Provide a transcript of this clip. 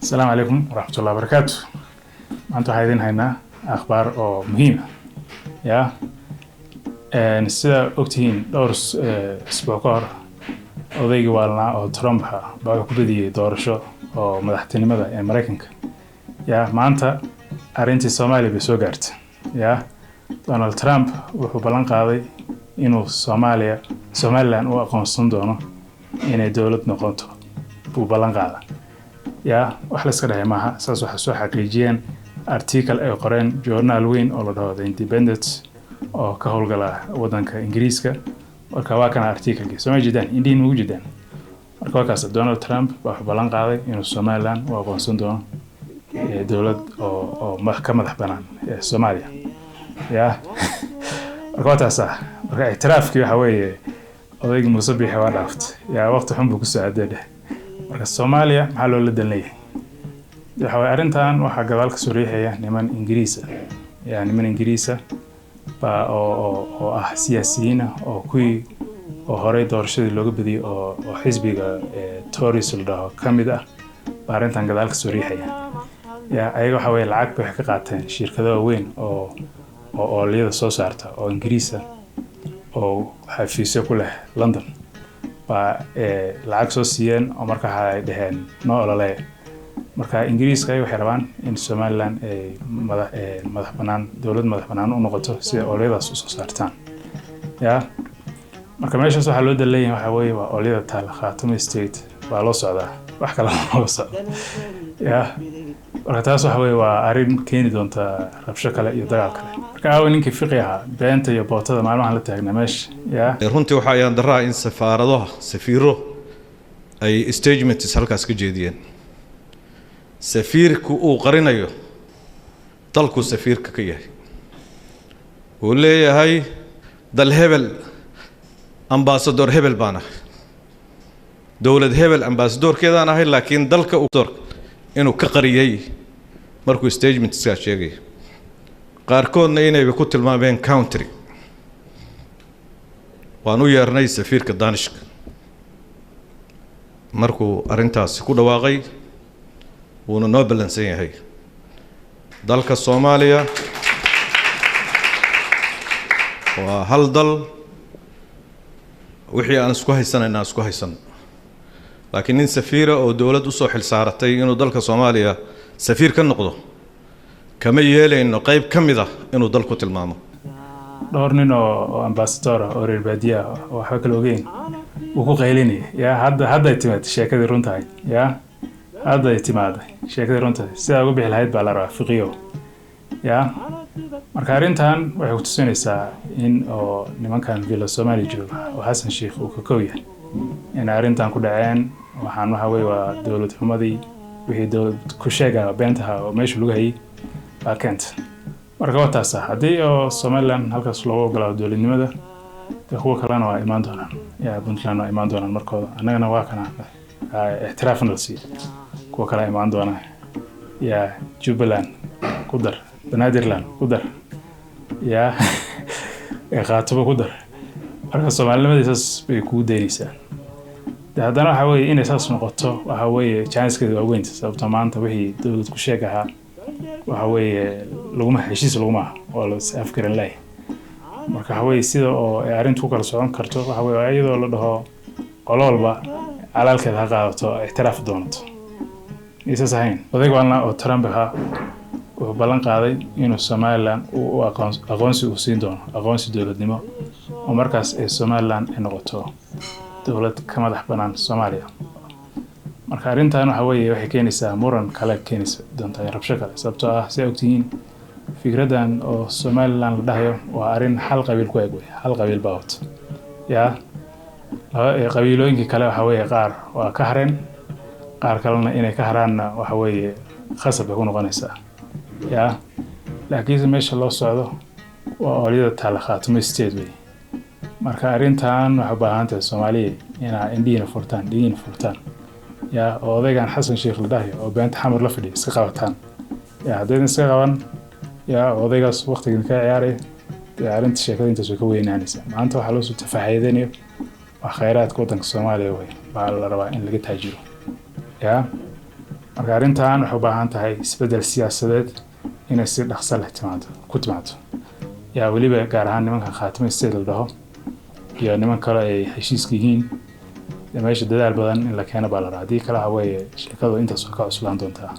السلام عليكم ورحمة الله وبركاته. أنتوا حايدين هنا أخبار أو مهمة يا نسيا أكتين دورس أسبوعكار أضيق والنا أو ترامب بعد كبدي دورشة أو مدحتني ماذا أمريكانك يا ما أنت أرنتي الصومالي بسوقرت يا دونالد ترامب وحبلان قاضي إنه Somaliland oo aqoonsan doono inay dawlad noqoto buu balan qaada ya wax la iska dhahay maaha saas waxa soo xaqiijiyeen article ay qoreen journal weyn oo la dhaho The Independent oo ka howlgala wadanka Ingiriiska marka waa kana article-ki soo jeedaan indiin ugu jeedaan marka wakaas Donald Trump wuxuu balan qaaday inuu Somaliland oo aqoonsan doono dawlad oo ka madax banaan Soomaaliya ya marka taas marka ictiraafki waxa weeye odayg musabbix waa dhaaft yaa waqti xun buu ku soo aaday marka Soomaaliya maxaa loo la dalnayay waxa way arintan waxa gadaal ka soo riixaya niman Ingiriis ba oo siyaasiyiin oo kuwii oo hore doorashadii looga badiyay oo xisbiga Tories la dhaho kamid ah arintan gadaal ka soo riixaya yaa ayaga waxa way lacag bay ka qaateen shirkado weyn oo liyada soo saarta oo Ingiriis oo xafiisyo ku leh London ba lacag soo siiyeen oo marka ay dhaheen noo ololay marka Ingiriiska ay waxay rabaan in Somaliland ay madax banaan dawlad madax banaan u noqoto si oliyadaas u soo saartaan ya marka meeshaas waxa loo daleeyay waxa weeye waa oliyada taal Khaatumi State waa loo socdaa wax kale ma socdo ya marka taas waxa weeye waa arin keeni doonta rabsho kale iyo dagaal kale marka ninkii fiqiha beenta iyo bootada maalmahan la taagnaa meesha ya runtii waxa ay daraa in safiiro ay statements halkaas ka jeediyeen safiirku uu qarinayo dalku safiirka ka yahay uu leeyahay dal hebel ambassador hebel baana dawlad hebel ambassadorkeedaan ahay laakiin dalka uu inuu ka qariyay markuu statements ka sheegay qaarkoodna inay ku tilmaameen country waanu yeernay safiirka Danishka markuu arintaas ku dhawaaqay wuuna noo balansan yahay dalka Soomaaliya waa hal dal wixii aan isku haysan laakiin in safiira oo dawlad u soo xil saaratay inuu dalka Soomaaliya safiir ka noqdo kama yeelayno qayb kamida inuu dalku tilmaamo dhowr nin oo ambassador oo reer baadiya waxa kale ogeyn uu ku qaylinay ya hadda timaad sheekadii runtahay ya hadda timaad sheekadii runtahay sida ugu bixi lahayd baa la rabaa fiqiyo ya marka arintan waxay ku tusinaysaa in oo nimankan villa Soomaali jooga oo Xasan Sheekh uu ka kooyay in arintan ku dhaceen waxaan waxa weeye waa dawlad xumadii wixii dawlad ku sheegay beentaha oo meesha lagu hayay kent marka wataas hadii oo Somaliland halkaas loo ogolaado dawladnimada kuwa kalena waa imaan doonaan ya Puntland waa imaan doonaan markooda annagana waa kana ictiraafna si kuwa kale imaan doonaan ya Jubaland ku dar Banaadirland ku dar ya qaatuba ku dar marka Soomaalinimadii bay ku deynaysaa haddana waxa weeye inay saas noqoto waxa weeye chance-keedu waa weyn sababtoo maanta wixii dawlad ku sheegaha waxa weeye laguma heshiis laguma oo la afkaran leh marka waxa weeye sida oo ay arintu kala socon karto waxa weeye iyadoo la dhaho qololba calaalkeed ha qaadato ictiraaf doonto isa sahayn odayg walna oo Trump wuxuu balan qaaday inuu Somaliland uu aqoonsi u siin doono aqoonsi dawladnimo oo markaas ay Somaliland ay noqoto dawlad ka madax banaan Soomaaliya marka arintan waxa weeye waxay keenaysaa muran kale keenaysa doonta rabsho kale sababtoo ah si ogtiin fikradan oo Somaliland la dhahayo waa arin hal qabiil ku eeg hal qabiil baawt ya qabiilooyinka kale waxa weeye qaar waa ka hareen qaar kalena inay ka haraanna waxa weeye khasab ku noqonaysa ya laakiin meesha loo socdo waa oliyada taal Khaatumi State way marka arintan waxa baahan tahay Soomaaliya inay indiina furtaan ya odaygan Xasan Sheekh la dhahayo oo beenta xamar la fadhiyo iska qabataan ya hadeen iska qaban ya odaygaas waqtigan ka ciyaaray arinta sheekada inta soo ka weynaanaysa maanta waxa loo soo tafaahaydeeniyo waa khayraadka wadanka Soomaaliya way baa la rabaa in laga taajiro ya marka arrintan waxay u baahan tahay isbedel siyaasadeed inay si dhaqso leh ku timaado yaa weliba gaar ahaan nimanka khaatimo state la dhaho iyo niman kale ay heshiiska yihiin meesha dadaal badan in la keeno baa la rabaa haddii kale waxa weeye sheekadu intaas ka cuslaan doontaa